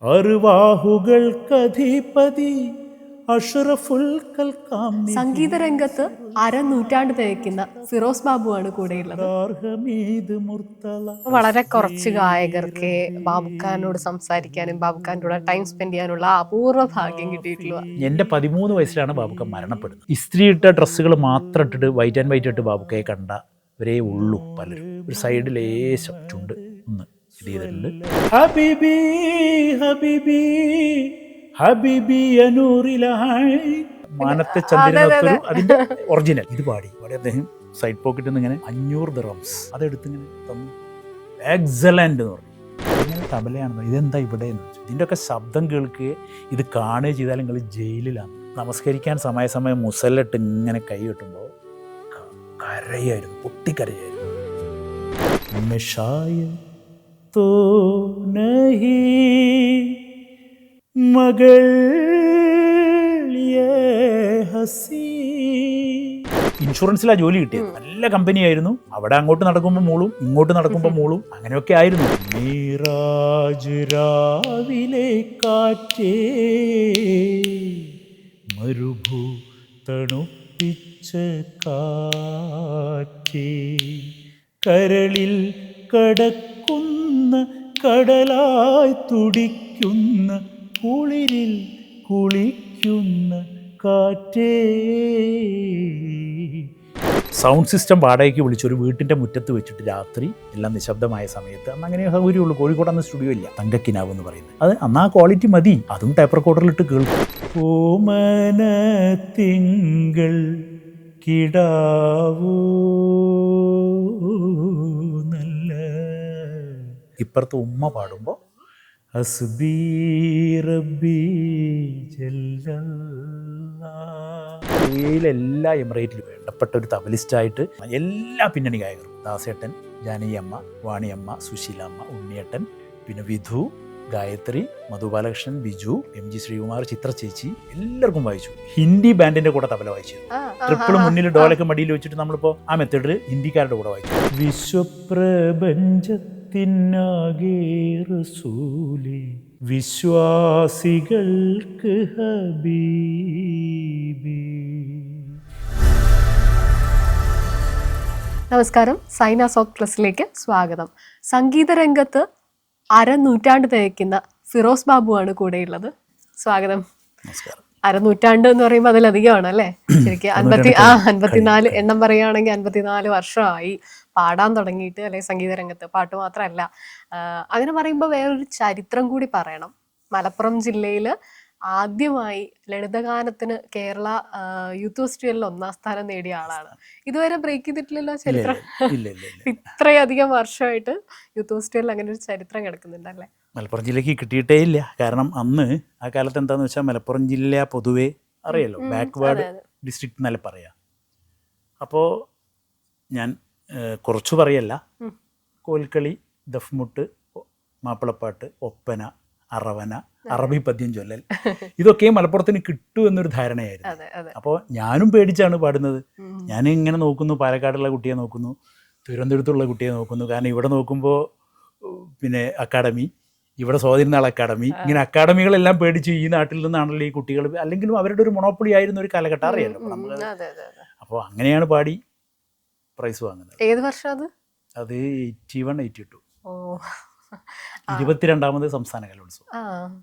അറുവാഹുകൾക്കധിപതി അഷ്റഫുൽ കൽക്കാം സംഗീത രംഗത്ത് അരനൂറ്റാണ്ട് തികയ്ക്കുന്ന ഫിറോസ് ബാബുവാണ് കൂടെയുള്ളത്. വളരെ കുറച്ച് ഗായകർക്ക് ബാബുഖാനോട് സംസാരിക്കാനും ബാബുഖാൻ്റെ കൂടെ ടൈം സ്പെൻഡ് ചെയ്യാനുള്ള അപൂർവ ഭാഗ്യം കിട്ടിയിട്ടുള്ള. എൻ്റെ 13 വയസ്സിലാണ് ബാബുക്ക മരണപ്പെടുന്നത്. ഇസ്ത്രി ഇട്ട ഡ്രസ്സുകൾ മാത്രം ഇട്ടിട്ട് വൈറ്റ് ആൻഡ് വൈറ്റ് ഇട്ട് ബാബുക്കയെ കണ്ടവരേ ഉള്ളൂ പലരും. ഒരു സൈഡ് ലേശം ചുണ്ട് ഒന്ന് ചെയ്തിട്ടുണ്ട്. ഹബീബി ഹബീബി ഹബീബി അനൂറിലായി മാനത്തെ ചന്ദ്രനൊത്തൊരു അതിന്റെ ഒറിജിനൽ ഇത് പാടി അദ്ദേഹം സൈഡ് പോക്കറ്റിൽ നിന്ന് ഇങ്ങനെ 500 ദിർഹംസ് അതെടുത്ത് ഇങ്ങനെ തന്നു. എക്സലന്റ് എന്ന് പറഞ്ഞു. ഇങ്ങനെ തബലയാണെന്ന് ഇതെന്താ ഇവിടെ എന്ന് വെച്ചു. ഇതിൻ്റെ ഒക്കെ ശബ്ദം കേൾക്കുകയെ ഇത് കാണുകയോ ചെയ്താൽ നിങ്ങൾ ജയിലിലാണ്. നമസ്കരിക്കാൻ സമയം മുസല്ലിട്ട് ഇങ്ങനെ കൈ കെട്ടുമ്പോൾ കരയായിരുന്നു, പൊട്ടിക്കരയായിരുന്നു. तो नहीं मगर ये हसी. ഇൻഷുറൻസിലാണ് ജോലി കിട്ടിയത്. നല്ല കമ്പനിയായിരുന്നു. അവിടെ അങ്ങോട്ട് നടക്കുമ്പോൾ മൂളും, ഇങ്ങോട്ട് നടക്കുമ്പോൾ മൂളും, അങ്ങനെയൊക്കെ ആയിരുന്നു. മീറാജ് രാവിലെ കാറ്റേ മരുഭൂ തണുപ്പിച്ച കാറ്റേ കരളിൽ കടക്കുന്ന കടലായി തുടിക്കുന്ന കുളിരിൽ കുളിക്കുന്ന കാറ്റേ. സൗണ്ട് സിസ്റ്റം വാടകയ്ക്ക് വിളിച്ചൊരു വീട്ടിൻ്റെ മുറ്റത്ത് വെച്ചിട്ട് രാത്രി എല്ലാം നിശബ്ദമായ സമയത്ത് അന്ന് അങ്ങനെ സൗകര്യമുള്ളൂ. കോഴിക്കോട് അന്ന് സ്റ്റുഡിയോ ഇല്ല. തങ്കക്കിനാവ് എന്ന് പറയുന്നത് അത് അന്ന് ആ ക്വാളിറ്റി മതി. അതും ടേപ്പ് റെക്കോർഡറിലിട്ട് കേൾക്കും. ഓമന തിങ്കൾ കിടാവൂ നല്ല. ഇപ്പുറത്ത് ഉമ്മ പാടുമ്പോൾ ഹസ്ബി റബ്ബി എല്ലാ എമിറേറ്റിലും വേണ്ടപ്പെട്ട ഒരു തബലിസ്റ്റായിട്ട് എല്ലാ പിന്നണി ഗായകരും ദാസേട്ടൻ, ജാനകിയമ്മ, വാണിയമ്മ, സുശീലമ്മ, ഉണ്ണിയേട്ടൻ, പിന്നെ വിധു, ഗായത്രി, മധു ബാലകൃഷ്ണൻ, ബിജു, MG ശ്രീകുമാർ, ചിത്ര ചേച്ചി എല്ലാവർക്കും വായിച്ചു. ഹിന്ദി ബാൻഡിന്റെ കൂടെ തബല വായിച്ചു. ട്രിപ്പിൾ മുന്നിൽ ഡോലൊക്കെ മടിയിൽ വെച്ചിട്ട് നമ്മളിപ്പോൾ ആ മെത്തേഡിൽ ഹിന്ദിക്കാരുടെ കൂടെ വായിച്ചു. വിശ്വപ്രപഞ്ചത്തിനാകെ റസൂലി വിശ്വാസികൾക്ക് ഹബീബി. നമസ്കാരം, സൈന സോക്ക് പ്ലസിലേക്ക് സ്വാഗതം. സംഗീത രംഗത്ത് അരനൂറ്റാണ്ട് തികയ്ക്കുന്ന ഫിറോസ് ബാബുവാണ് കൂടെയുള്ളത്. സ്വാഗതം. അരനൂറ്റാണ്ട് എന്ന് പറയുമ്പോൾ അതിലധികമാണ് അല്ലേ? ശരിക്കും 54 എണ്ണം പറയുകയാണെങ്കിൽ 54 വർഷമായി പാടാൻ തുടങ്ങിയിട്ട്, അല്ലെങ്കിൽ സംഗീത രംഗത്ത് പാട്ട് മാത്രമല്ല. അങ്ങനെ പറയുമ്പോൾ വേറൊരു ചരിത്രം കൂടി പറയണം. മലപ്പുറം ജില്ലയിൽ ആദ്യമായി ലളിതഗാനത്തിന് കേരള യൂത്ത് ഫെസ്റ്റിവലിൽ 1ാം സ്ഥാനം നേടിയ ആളാണ്. ഇതുവരെ ബ്രേക്ക് ചെയ്തിട്ടില്ലല്ലോ ചരിത്രം. ഇത്രയധികം വർഷമായിട്ട് യൂത്ത് ഫെസ്റ്റിവലിൽ അങ്ങനെ ഒരു ചരിത്രം കിടക്കുന്നുണ്ടല്ലേ? മലപ്പുറം ജില്ലയ്ക്ക് കിട്ടിയിട്ടേ ഇല്ല. കാരണം അന്ന് ആ കാലത്ത് എന്താന്ന് വെച്ചാൽ മലപ്പുറം ജില്ല പൊതുവേ അറിയാലോ ബാക്ക്വേർഡ് ഡിസ്ട്രിക്ട് എന്നല്ല പറയാം. അപ്പോൾ ഞാൻ കുറച്ചു പറയല്ല, കോൽക്കളി, ദഫ്മുട്ട്, മാപ്പിളപ്പാട്ട്, ഒപ്പന, അറവന, അറബി പദ്യം ചൊല്ലൽ, ഇതൊക്കെ മലപ്പുറത്തിന് കിട്ടൂ എന്നൊരു ധാരണയായിരുന്നു. അപ്പോൾ ഞാനും പേടിച്ചാണ് പാടുന്നത്. ഞാൻ ഇങ്ങനെ നോക്കുന്നു, പാലക്കാടുള്ള കുട്ടിയെ നോക്കുന്നു, തിരുവനന്തപുരത്തുള്ള കുട്ടിയെ നോക്കുന്നു. കാരണം ഇവിടെ നോക്കുമ്പോൾ പിന്നെ അക്കാഡമി, ഇവിടെ സ്വാതിരുന്നാൾ അക്കാഡമി, ഇങ്ങനെ അക്കാഡമികളെല്ലാം പേടിച്ച് ഈ നാട്ടിൽ നിന്നാണല്ലോ ഈ കുട്ടികൾ. അല്ലെങ്കിലും അവരുടെ ഒരു മൊണോപ്പൊളി ആയിരുന്ന ഒരു കാലഘട്ടം അറിയാലോ നമ്മൾ. അപ്പോൾ അങ്ങനെയാണ് പാടി പ്രൈസ് വാങ്ങുന്നത്. ഏത് വർഷം അത് 81-82 22ാമത് സംസ്ഥാന കലോത്സവം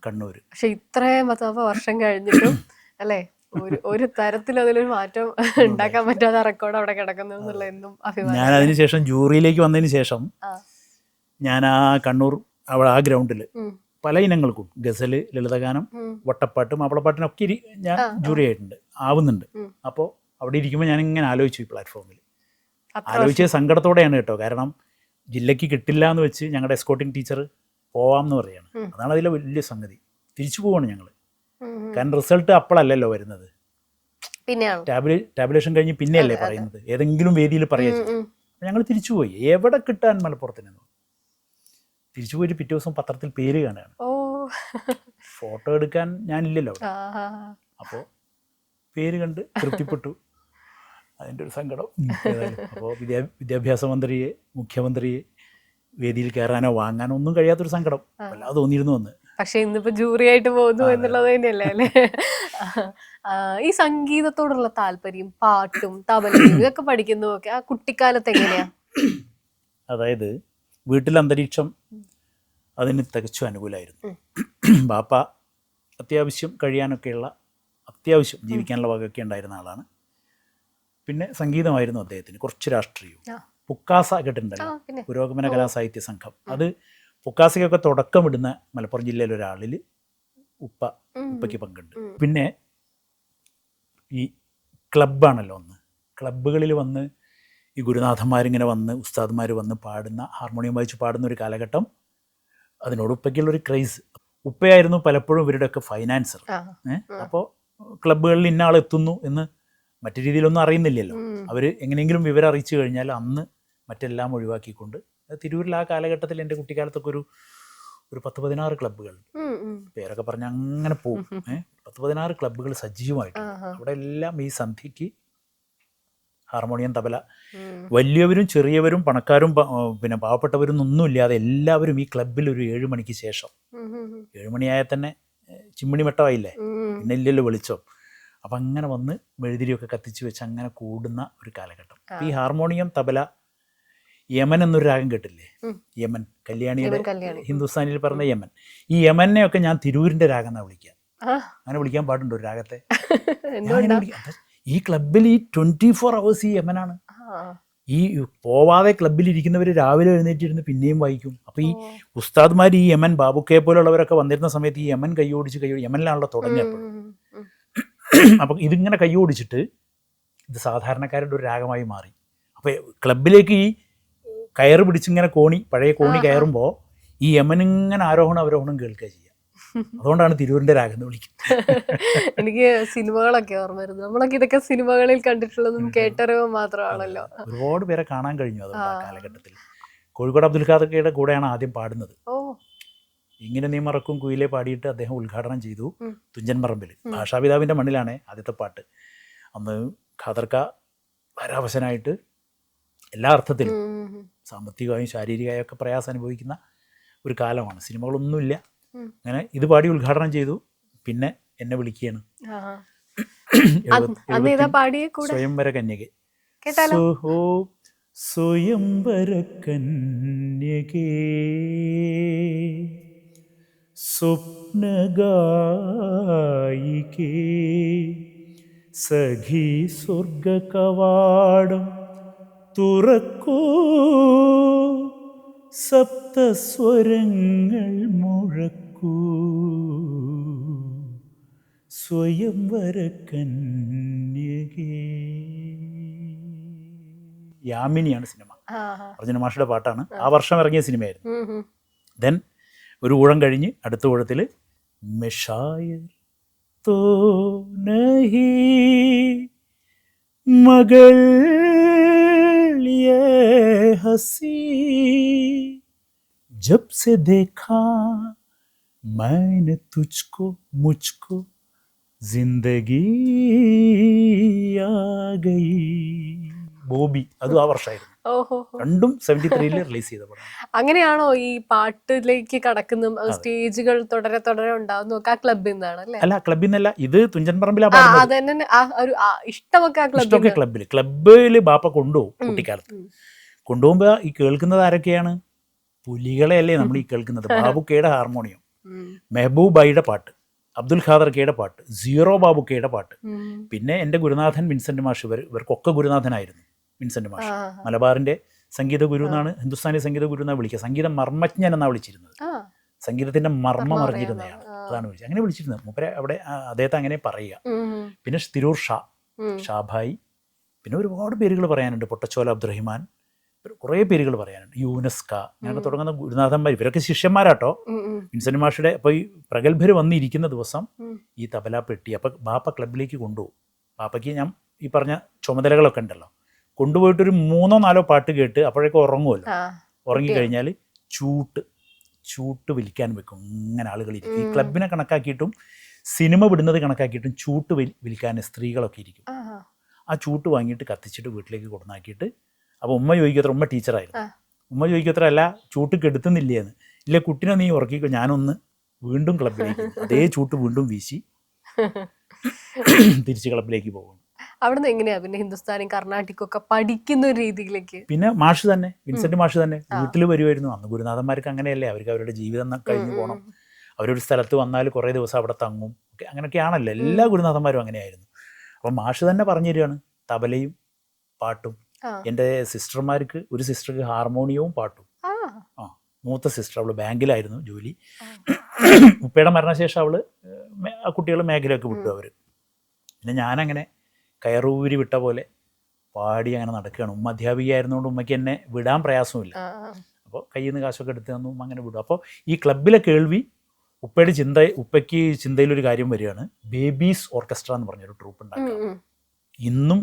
കണ്ണൂർ. പക്ഷെ ഇത്രയും വർഷം കഴിഞ്ഞിട്ടും അല്ലേ ഒരു തരത്തിൽ അതിലൊരു മാറ്റം ഉണ്ടാക്കാൻ പറ്റാത്ത റെക്കോർഡ് അവിടെ കിടക്കുന്നു എന്നുള്ള എന്നും അഭിമാനം. ഞാൻ അതിനുശേഷം ജൂറിയിലേക്ക് വന്നതിന് ശേഷം ഞാൻ ആ കണ്ണൂർ അവിടെ ആ ഗ്രൗണ്ടിൽ പല ഇനങ്ങൾക്കും ഗസല്, ലളിതഗാനം, വട്ടപ്പാട്ട്, മാപ്പിളപ്പാട്ടിനൊക്കെ ഞാൻ ജൂറി ആയിട്ടുണ്ട്, ആവുന്നുണ്ട്. അപ്പോൾ അവിടെ ഇരിക്കുമ്പോൾ ഞാനിങ്ങനെ ആലോചിച്ചു, ഈ പ്ലാറ്റ്ഫോമിൽ ആലോചിച്ച സങ്കടത്തോടെയാണ് കേട്ടോ. കാരണം ജില്ലയ്ക്ക് കിട്ടില്ല എന്ന് വെച്ച് ഞങ്ങളുടെ എസ്കോട്ടിംഗ് ടീച്ചർ പോവാം എന്ന് പറയുകയാണ്. അതാണ് അതിലെ വലിയ സംഗതി. തിരിച്ചു പോവാണ് ഞങ്ങൾ. കാരണം റിസൾട്ട് അപ്പോഴല്ലല്ലോ വരുന്നത്, ടാബുലേഷൻ കഴിഞ്ഞ് പിന്നെയല്ലേ പറയുന്നത്, ഏതെങ്കിലും വേദിയിൽ പറയുക. ഞങ്ങൾ തിരിച്ചുപോയി. എവിടെ കിട്ടാൻ മലപ്പുറത്തിന്. തിരിച്ചു പോയിട്ട് പിറ്റേ ദിവസം പത്രത്തിൽ പേര് കാണുകയാണ്. ഫോട്ടോ എടുക്കാൻ ഞാനില്ലല്ലോ അവിടെ. അപ്പോൾ പേര് കണ്ട് തൃപ്തിപ്പെട്ടു. അതിൻ്റെ ഒരു സങ്കടം. അപ്പോൾ വിദ്യാഭ്യാസ മന്ത്രിയെ, മുഖ്യമന്ത്രിയെ വേദിയിൽ കയറാനോ വാങ്ങാനോ ഒന്നും കഴിയാത്തൊരു സങ്കടം വല്ലാതെ തോന്നിയിരുന്നു. വന്ന് പക്ഷെ ഇന്നിപ്പോ ജൂറി ആയിട്ട് പോകുന്നു എന്നുള്ളത് തന്നെയല്ലേ അല്ലേ? ഈ സംഗീതത്തോടുള്ള താല്പര്യം, പാട്ടും തബലയും ഇതൊക്കെ പഠിക്കുന്നതൊക്കെ ആ കുട്ടിക്കാലത്ത് എങ്ങനെയാ? അതായത് വീട്ടിലെ അന്തരീക്ഷം അതിന് തികച്ചും അനുകൂലമായിരുന്നു. ബാപ്പ അത്യാവശ്യം കഴിയാനൊക്കെയുള്ള, അത്യാവശ്യം ജീവിക്കാനുള്ള വകയൊക്കെ ഉണ്ടായിരുന്ന ആളാണ്. പിന്നെ സംഗീതമായിരുന്നു അദ്ദേഹത്തിന്, കുറച്ച് രാഷ്ട്രീയവും. പുക്കാസ കേട്ടിട്ടുണ്ടല്ലോ, പുരോഗമന കലാസാഹിത്യ സംഘം. അത് പുക്കാസയ്ക്കൊക്കെ തുടക്കമിടുന്ന മലപ്പുറം ജില്ലയിലെ ഒരാളിൽ ഉപ്പയ്ക്ക് പങ്കുണ്ട്. പിന്നെ ഈ ക്ലബ്ബാണല്ലോ ഒന്ന്, ക്ലബ്ബുകളിൽ വന്ന് ഈ ഗുരുനാഥന്മാരിങ്ങനെ വന്ന് ഉസ്താദ്മാർ വന്ന് പാടുന്ന, ഹാർമോണിയം വായിച്ച് പാടുന്ന ഒരു കാലഘട്ടം, അതിനോട് ഉപ്പയ്ക്കുള്ളൊരു ക്രൈസ്. ഉപ്പയായിരുന്നു പലപ്പോഴും ഇവരുടെയൊക്കെ ഫൈനാൻസർ. അപ്പോൾ ക്ലബ്ബുകളിൽ ഇന്ന ആളെത്തുന്നു എന്ന് മറ്റു രീതിയിലൊന്നും അറിയുന്നില്ലല്ലോ. അവർ എങ്ങനെയെങ്കിലും വിവരം അറിയിച്ചു കഴിഞ്ഞാൽ അന്ന് മറ്റെല്ലാം ഒഴിവാക്കിക്കൊണ്ട്, തിരൂരിൽ ആ കാലഘട്ടത്തിൽ എൻ്റെ കുട്ടിക്കാലത്തൊക്കെ ഒരു 10-16 ക്ലബ്ബുകൾ, പേരൊക്കെ പറഞ്ഞ് അങ്ങനെ പോകും. 10-16 ക്ലബ്ബുകൾ സജീവമായിട്ട്. അവിടെ എല്ലാം ഈ സന്ധ്യയ്ക്ക് ഹാർമോണിയം, തബല, വലിയവരും ചെറിയവരും പണക്കാരും പിന്നെ പാവപ്പെട്ടവരും ഒന്നുമില്ലാതെ എല്ലാവരും ഈ ക്ലബ്ബിൽ ഒരു 7 മണിക്ക് ശേഷം, 7 മണിയായാൽ തന്നെ ചിമ്മിണി വെട്ടമായില്ലേ, പിന്നെ ഇല്ലല്ലോ വെളിച്ചം. അപ്പം അങ്ങനെ വന്ന് മെഴുതിരിയൊക്കെ കത്തിച്ച് വെച്ച് അങ്ങനെ കൂടുന്ന ഒരു കാലഘട്ടം. ഈ ഹാർമോണിയം, തബല, യമൻ എന്നൊരു രാഗം കേട്ടില്ലേ? യമൻ, കല്യാണിയുടെ ഹിന്ദുസ്ഥാനിൽ പറഞ്ഞ യമൻ. ഈ യമനെയൊക്കെ ഞാൻ തിരൂരിൻ്റെ രാഗം എന്നാണ് വിളിക്കുക. അങ്ങനെ വിളിക്കാൻ പാടുണ്ടോ ഒരു രാഗത്തെ? ഈ ക്ലബിൽ ഈ 24 hours ഈ യമനാണ്. ഈ പോവാതെ ക്ലബ്ബിലിരിക്കുന്നവർ രാവിലെ എഴുന്നേറ്റിരുന്ന് പിന്നെയും വായിക്കും. അപ്പോൾ ഈ ഉസ്താദ്മാർ, ഈ യമൻ ബാബുക്കെ പോലുള്ളവരൊക്കെ വന്നിരുന്ന സമയത്ത് ഈ യമൻ കൈയോടിച്ച് യമനിലാണല്ലോ തുടങ്ങിയപ്പോൾ. അപ്പം ഇതിങ്ങനെ കൈയോടിച്ചിട്ട് ഇത് സാധാരണക്കാരുടെ ഒരു രാഗമായി മാറി. അപ്പോൾ ക്ലബിലേക്ക് ഈ കയറ് പിടിച്ചിങ്ങനെ പഴയ കോണി കയറുമ്പോൾ ഈ യമനിങ്ങനെ ആരോഹണം അവരോഹണം കേൾക്കുക ചെയ്യുക. അതുകൊണ്ടാണ് തിരൂരിൻ്റെ രാഗം എന്ന് വിളിക്കുന്നത്. എനിക്ക് സിനിമകളൊക്കെ ഓർമ്മ വരുന്നു. നമ്മളൊക്കെ ഇതൊക്കെ സിനിമകളിൽ കണ്ടിട്ടുള്ളതും കേട്ടറിവും മാത്രമാണല്ലോ. ഒരുപാട് പേരെ കാണാൻ കഴിഞ്ഞു അതുകൊണ്ട് ആ കാലഘട്ടത്തിൽ. കോഴിക്കോട് അബ്ദുൽ ഖാദർക്കയുടെ കൂടെയാണ് ആദ്യം പാടുന്നത്. ഇങ്ങനെ നീ മറക്കും കുയിലെ പാടിയിട്ട് അദ്ദേഹം ഉദ്ഘാടനം ചെയ്തു തുഞ്ചൻ പറമ്പിൽ. ഭാഷാപിതാവിൻ്റെ മണ്ണിലാണ് ആദ്യത്തെ പാട്ട്. അന്ന് ഖാദർക്ക പരാവശനായിട്ട് എല്ലാ അർത്ഥത്തിലും സാമ്പത്തികമായും ശാരീരികമായും ഒക്കെ പ്രയാസം അനുഭവിക്കുന്ന ഒരു കാലമാണ്. സിനിമകളൊന്നുമില്ല. അങ്ങനെ ഇത് പാടി ഉദ്ഘാടനം ചെയ്തു. പിന്നെ എന്നെ വിളിക്കുകയാണ്, സ്വയംവര കന്യകെ. സ്വയംവര കന്യകേ സ്വപ്നഗായികേ സഖി സ്വർഗകവാടം തുറക്കൂ, സപ്തസ്വരങ്ങൾ മുഴക്കൂ, സ്വയംവര കന്യകേ. യാമിനിയാണ് സിനിമ. അർജുന മാഷയുടെ പാട്ടാണ്. ആ വർഷം ഇറങ്ങിയ സിനിമയായിരുന്നു. ദെൻ ഒരു ഊഴം കഴിഞ്ഞ് അടുത്ത ഊഴത്തിൽ മെഷായർ തോ നഹീ മകൾ യേ ഹസീ ജബ് സെ ദേഖാ मैंने तुझको मुझको जिंदगी आ गई. ബോബി, അതും ആ വർഷമായിരുന്നു. രണ്ടും 73 റിലീസ് ചെയ്ത പടം. അങ്ങനെയാണോ ഈ പാട്ടിലേക്ക് കടക്കുന്ന സ്റ്റേജുകൾ തുടരെ തുടരെ ഉണ്ടാവുന്നു? ആ ക്ലബിൽ നിന്നാണ് അല്ലേ? അല്ല, ക്ലബിൽ നിന്നല്ല, ഇത് തുഞ്ചൻ പറമ്പിലാ. ഇഷ്ടമൊക്കെ ക്ലബിൽ ബാപ്പ കൊണ്ടുപോകും. കുട്ടിക്കാലത്ത് കൊണ്ടുപോകുമ്പോ ഈ കേൾക്കുന്നത് ആരൊക്കെയാണ്? പുലികളെ അല്ലേ നമ്മൾ ഈ കേൾക്കുന്നത്. ബാബുക്കയുടെ ഹാർമോണിയം, മെഹബൂബായിയുടെ പാട്ട്, അബ്ദുൽ ഖാദർക്കയുടെ പാട്ട്, സീറോ ബാബുക്കയുടെ പാട്ട്. പിന്നെ എൻ്റെ ഗുരുനാഥൻ വിൻസെന്റ് മാഷ്. ഇവർക്കൊക്കെ ഗുരുനാഥനായിരുന്നു വിൻസെന്റ് മാഷ്. മലബാറിന്റെ സംഗീത ഗുരു എന്നാണ്, ഹിന്ദുസ്ഥാനി സംഗീത ഗുരു എന്നാണ് വിളിക്കുക. സംഗീത മർമ്മജ്ഞൻ എന്നാണ് വിളിച്ചിരുന്നത്. സംഗീതത്തിന്റെ മർമ്മം അറിഞ്ഞിരുന്നയാൾ, അതാണ് വിളിച്ചത്. അങ്ങനെ വിളിച്ചിരുന്നത് മൂപ്പരെ അവിടെ, അദ്ദേഹത്തെ അങ്ങനെ പറയുക. പിന്നെ തിരൂർ ഷാഭായി, പിന്നെ ഒരുപാട് പേരുകൾ പറയാനുണ്ട്. പൊട്ടച്ചോല അബ്ദുറഹിമാൻ, കുറേ പേരുകൾ പറയാനുണ്ട്. യൂനസ്ക, അങ്ങനെ തുടങ്ങുന്ന ഗുരുനാഥന്മാർ. ഇവരൊക്കെ ശിഷ്യന്മാരാട്ടോ വിൻസെന്റ് മാഷയുടെ. അപ്പോൾ ഈ പ്രഗത്ഭർ വന്നിരിക്കുന്ന ദിവസം ഈ തബല പെട്ടി അപ്പം ബാപ്പ ക്ലബിലേക്ക് കൊണ്ടുപോകും. ബാപ്പയ്ക്ക് ഞാൻ ഈ പറഞ്ഞ ചുമതലകളൊക്കെ ഉണ്ടല്ലോ. കൊണ്ടുപോയിട്ടൊരു 3-4 പാട്ട് കേട്ട് അപ്പോഴേക്കും ഉറങ്ങുമല്ലോ. ഉറങ്ങിക്കഴിഞ്ഞാൽ ചൂട്ട് വലിക്കാൻ വെക്കും. ഇങ്ങനെ ആളുകളിരിക്കും. ഈ ക്ലബിനെ കണക്കാക്കിയിട്ടും സിനിമ വിടുന്നത് കണക്കാക്കിയിട്ടും ചൂട്ട് വലിക്കാൻ സ്ത്രീകളൊക്കെ ഇരിക്കും. ആ ചൂട്ട് വാങ്ങിയിട്ട് കത്തിച്ചിട്ട് വീട്ടിലേക്ക് കൊടുന്നാക്കിയിട്ട്, അപ്പോൾ ഉമ്മ ചോദിക്കത്ര, ഉമ്മ ടീച്ചറായിരുന്നു, ഉമ്മ ചോദിക്കത്ര, അല്ല ചൂട്ട് കെടുത്തുന്നില്ലേന്ന്. ഇല്ല കുട്ടിനെ നീ ഉറക്കിക്കോ, ഞാനൊന്ന് വീണ്ടും ക്ലബിലേക്ക് അതേ ചൂട്ട് വീണ്ടും വീശി തിരിച്ച് ക്ലബിലേക്ക് പോകും. അവിടുന്ന് എങ്ങനെയാ പിന്നെ ഹിന്ദുസ്ഥാനി കർണാട്ടിക്കും ഒക്കെ പഠിക്കുന്ന ഒരു രീതിയിലേക്ക്? പിന്നെ മാഷ് തന്നെ, വിൻസെന്റ് മാഷ് തന്നെ വീട്ടിൽ വരുമായിരുന്നു. അന്ന് ഗുരുനാഥന്മാർക്ക് അങ്ങനെയല്ലേ, അവർക്ക് അവരുടെ ജീവിതം കഴിഞ്ഞു പോകണം. അവരൊരു സ്ഥലത്ത് വന്നാൽ കുറേ ദിവസം അവിടെ തങ്ങും, ഒക്കെ അങ്ങനെയൊക്കെയാണല്ലോ. എല്ലാ ഗുരുനാഥന്മാരും അങ്ങനെയായിരുന്നു. അപ്പം മാഷ് തന്നെ പറഞ്ഞു തരികയാണ് തബലയും പാട്ടും. എൻ്റെ സിസ്റ്റർമാർക്ക്, ഒരു സിസ്റ്റർക്ക് ഹാർമോണിയവും പാട്ടും. മൂത്ത സിസ്റ്റർ, അവൾ ബാങ്കിലായിരുന്നു ജോലി. ഉപ്പയുടെ മരണശേഷം അവൾ ആ കുട്ടികൾ മേഖലയൊക്കെ വിട്ടു അവർ. പിന്നെ ഞാനങ്ങനെ കയറൂരി വിട്ട പോലെ പാടി അങ്ങനെ നടക്കുകയാണ്. ഉമ്മ അധ്യാപികയായിരുന്നുകൊണ്ട് ഉമ്മയ്ക്ക് എന്നെ വിടാൻ പ്രയാസമില്ല. അപ്പോൾ കയ്യിൽ നിന്ന് കാശൊക്കെ എടുത്ത് തന്നു, ഉമ്മ അങ്ങനെ വിടും. അപ്പോൾ ഈ ക്ലബിലെ കേൾവി ഉപ്പയ്ക്ക് ചിന്തയിലൊരു കാര്യം വരികയാണ്, ബേബീസ് ഓർക്കസ്ട്ര എന്ന് പറഞ്ഞൊരു ട്രൂപ്പ് ഉണ്ടാക്കുക. ഇന്നും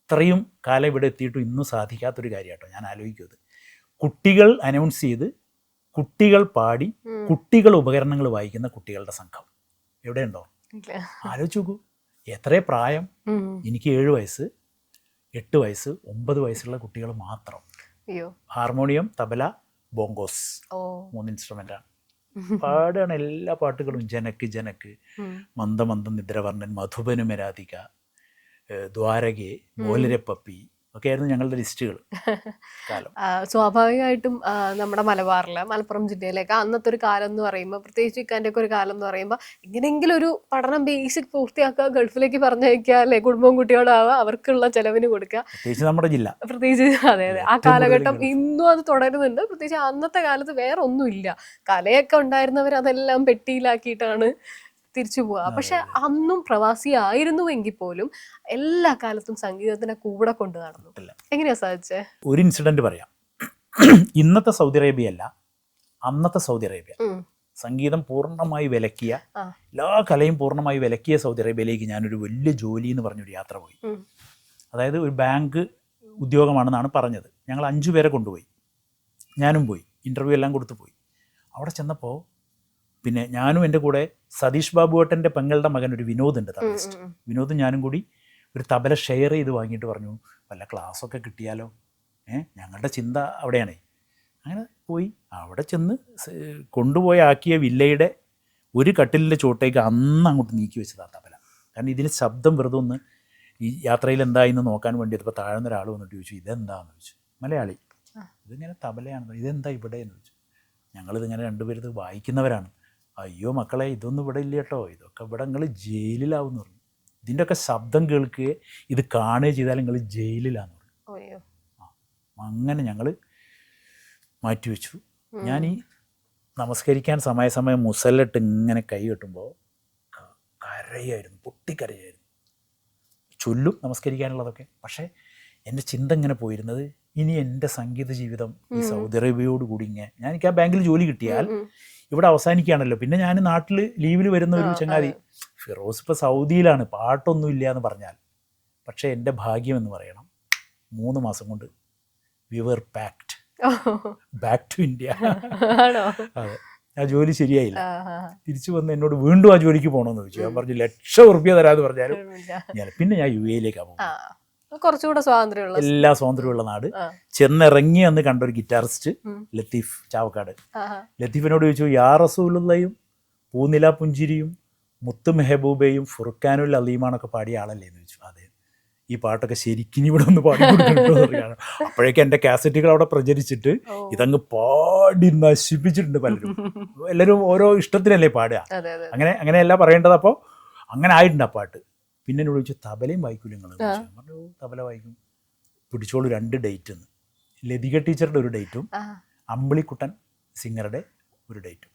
ഇത്രയും കാലം ഇവിടെ എത്തിയിട്ടും ഇന്നും സാധിക്കാത്തൊരു കാര്യം കേട്ടോ. ഞാൻ ആലോചിക്കും, അത് കുട്ടികൾ അനൗൺസ് ചെയ്ത്, കുട്ടികൾ പാടി, കുട്ടികൾ ഉപകരണങ്ങൾ വായിക്കുന്ന കുട്ടികളുടെ സംഘം എവിടെയുണ്ടോ? ആലോചിച്ച് നോക്കൂ, എത്രേ പ്രായം. എനിക്ക് 7 വയസ്സ്, 8 വയസ്സ്, 9 വയസ്സുള്ള കുട്ടികൾ മാത്രം. ഹാർമോണിയം, തബല, ബോങ്കോസ്, 3 ഇൻസ്ട്രുമെൻ്റാണ്. പാടാണ് എല്ലാ പാട്ടുകളും. ജനക്ക് ജനക്ക്, മന്ദമന്ദം നിദ്രവർണ്ണൻ, മധുബനുമരാധിക, ദ്വാരകെ, മോലരപ്പപ്പി ഒക്കെയായിരുന്നു ഞങ്ങളുടെ ലിസ്റ്റുകൾ കാലം. സ്വാഭാവികമായിട്ടും നമ്മുടെ മലപ്പുറം ജില്ലയിലേക്ക് അന്നത്തെ ഒരു കാലം എന്ന് പറയുമ്പോൾ, പ്രത്യേകിച്ച് ഇക്കാൻ്റെ ഒക്കെ ഒരു കാലം എന്ന് പറയുമ്പോൾ, എങ്ങനെയെങ്കിലും ഒരു പഠനം ബേസിക് പൂർത്തിയാക്കുക, ഗൾഫിലേക്ക് പറഞ്ഞയക്കുക, അല്ലെ കുടുംബവും കുട്ടികളാവുക, അവർക്കുള്ള ചെലവിന് കൊടുക്കുക. പ്രത്യേകിച്ച് നമ്മുടെ ജില്ല, പ്രത്യേകിച്ച് അതെ ആ കാലഘട്ടം ഇന്നും അത് തുടരുന്നുണ്ട്. പ്രത്യേകിച്ച് അന്നത്തെ കാലത്ത് വേറെ ഒന്നുമില്ല, കലയൊക്കെ ഉണ്ടായിരുന്നവർ അതെല്ലാം പെട്ടിയിലാക്കിയിട്ടാണ് തിരിച്ചു പോവുക. പക്ഷെ അന്നും പ്രവാസിയായിരുന്നുവെങ്കിൽ പോലും എല്ലാ കാലത്തും സംഗീതത്തിനെ കൂടെ കൊണ്ട് നടന്നു. എങ്ങനെയാ സാധിച്ചേ? ഒരു ഇൻസിഡന്റ് പറയാം. ഇന്നത്തെ സൗദി അറേബ്യ അല്ല, അന്നത്തെ സൗദി അറേബ്യ. സംഗീതം പൂർണ്ണമായി വിലക്കിയ, എല്ലാ കലയും പൂർണ്ണമായി വിലക്കിയ സൗദി അറേബ്യയിലേക്ക് ഞാനൊരു വലിയ ജോലി എന്ന് പറഞ്ഞൊരു യാത്ര പോയി. അതായത് ഒരു ബാങ്ക് ഉദ്യോഗമാണെന്നാണ് പറഞ്ഞത്. ഞങ്ങൾ 5 പേരെ കൊണ്ടുപോയി, ഞാനും പോയി, ഇൻ്റർവ്യൂ എല്ലാം കൊടുത്തു പോയി. അവിടെ ചെന്നപ്പോൾ പിന്നെ ഞാനും എൻ്റെ കൂടെ സതീഷ് ബാബുവേട്ടൻ്റെ പെങ്ങളുടെ മകൻ ഒരു വിനോദ് ഉണ്ട്, തബലിസ്റ്റ്. വിനോദും ഞാനും കൂടി ഒരു തബല ഷെയർ ചെയ്ത് വാങ്ങിയിട്ട് പറഞ്ഞു, വല്ല ക്ലാസ്സൊക്കെ കിട്ടിയാലോ. ഞങ്ങളുടെ ചിന്ത അവിടെയാണ്. അങ്ങനെ പോയി അവിടെ ചെന്ന് കൊണ്ടുപോയി ആക്കിയ വില്ലയുടെ ഒരു കട്ടിലിൻ്റെ ചോട്ടേക്ക് അന്ന് അങ്ങോട്ട് നീക്കി വെച്ചതാണ് തബല. കാരണം ഇതിന് ശബ്ദം വെറുതെ ഒന്ന് ഈ യാത്രയിൽ എന്തായെന്ന് നോക്കാൻ വേണ്ടി ഇപ്പോൾ താഴ്ന്നൊരാൾ വന്നിട്ട് ചോദിച്ചു, ഇതെന്താണെന്ന് ചോദിച്ചു. മലയാളി, ഇതിങ്ങനെ തബലയാണ്, ഇതെന്താ ഇവിടെ എന്ന് ചോദിച്ചു. ഞങ്ങളിതിങ്ങനെ 2 പേര് വായിക്കുന്നവരാണ്. അയ്യോ മക്കളെ, ഇതൊന്നും ഇവിടെ ഇല്ല കേട്ടോ, ഇതൊക്കെ ഇവിടെ നിങ്ങൾ ജയിലിലാവുമെന്ന് പറഞ്ഞു. ഇതിൻ്റെയൊക്കെ ശബ്ദം കേൾക്കുകയോ ഇത് കാണുകയോ ചെയ്താൽ നിങ്ങൾ ജയിലിലാന്ന് പറഞ്ഞു. അങ്ങനെ ഞങ്ങൾ മാറ്റിവെച്ചു. ഞാൻ ഈ നമസ്കരിക്കാൻ സമയം മുസല്ലിട്ട് ഇങ്ങനെ കൈ കെട്ടുമ്പോൾ കരയായിരുന്നു, പൊട്ടിക്കരയായിരുന്നു. ചൊല്ലും നമസ്കരിക്കാനുള്ളതൊക്കെ. പക്ഷേ എൻ്റെ ചിന്ത ഇങ്ങനെ പോയിരുന്നത്, ഇനി എൻ്റെ സംഗീത ജീവിതം ഈ സൗദി അറേബ്യയോട് കൂടി ഞാൻ എനിക്ക് ആ ബാങ്കിൽ ജോലി കിട്ടിയാൽ ഇവിടെ അവസാനിക്കുകയാണല്ലോ. പിന്നെ ഞാൻ നാട്ടിൽ ലീവിൽ വരുന്ന ഒരു ചങ്ങാതി, ഫിറോസ് ഇപ്പോൾ സൗദിയിലാണ്, പാട്ടൊന്നും ഇല്ല എന്ന് പറഞ്ഞാൽ. പക്ഷേ എൻ്റെ ഭാഗ്യം എന്ന് പറയണം, 3 മാസം കൊണ്ട് we were packed back to India. അതെ, ആ ജോലി ശരിയായില്ല. തിരിച്ചു വന്ന് എന്നോട് വീണ്ടും ആ ജോലിക്ക് പോകണമെന്ന് ചോദിച്ചു. ഞാൻ പറഞ്ഞു 1,00,000 ഉറുപ്പിക തരാമെന്ന് പറഞ്ഞാലും പിന്നെ ഞാൻ UAE-ലേക്കാണ് പോകുന്നത്. കുറച്ചുകൂടെ സ്വാതന്ത്ര്യമുള്ള, എല്ലാ സ്വാതന്ത്ര്യമുള്ള നാട്. ചെന്നിറങ്ങി അന്ന് കണ്ടൊരു ഗിറ്റാറിസ്റ്റ് ലത്തീഫ് ചാവക്കാട്. ലത്തീഫിനോട് ചോദിച്ചു, യാ റസൂലുള്ളയും പൂനില പുഞ്ചിരിയും മുത്ത് മെഹബൂബയും ഫുർഖാനുൽ അലീമാണൊക്കെ പാടിയ ആളല്ലേ എന്ന് ചോദിച്ചു. അതെ, ഈ പാട്ടൊക്കെ ശരിക്കും ഇവിടെ ഒന്ന് പാടി കൊടുക്കണം. അപ്പോഴേക്കും എൻ്റെ കാസറ്റുകൾ അവിടെ പ്രചരിച്ചിട്ട് ഇതങ്ങ് പാടി നശിപ്പിച്ചിട്ടുണ്ട് പലരും. എല്ലാവരും ഓരോ ഇഷ്ടത്തിനല്ലേ പാടുക, അങ്ങനെയല്ല പറയേണ്ടത്. അപ്പോൾ അങ്ങനെ ആയിട്ടുണ്ട് ആ പാട്ട്. പിന്നെ എന്നോട് ചോദിച്ചു, തബലയും വായിക്കൂല നിങ്ങൾ? പറഞ്ഞു, തബല വായിക്കും. പിടിച്ചോളൂ 2 ഡേറ്റ് എന്ന്. ലതിക ടീച്ചറുടെ ഒരു ഡേറ്റും അമ്പിളിക്കുട്ടൻ സിംഗറുടെ ഒരു ഡേറ്റും,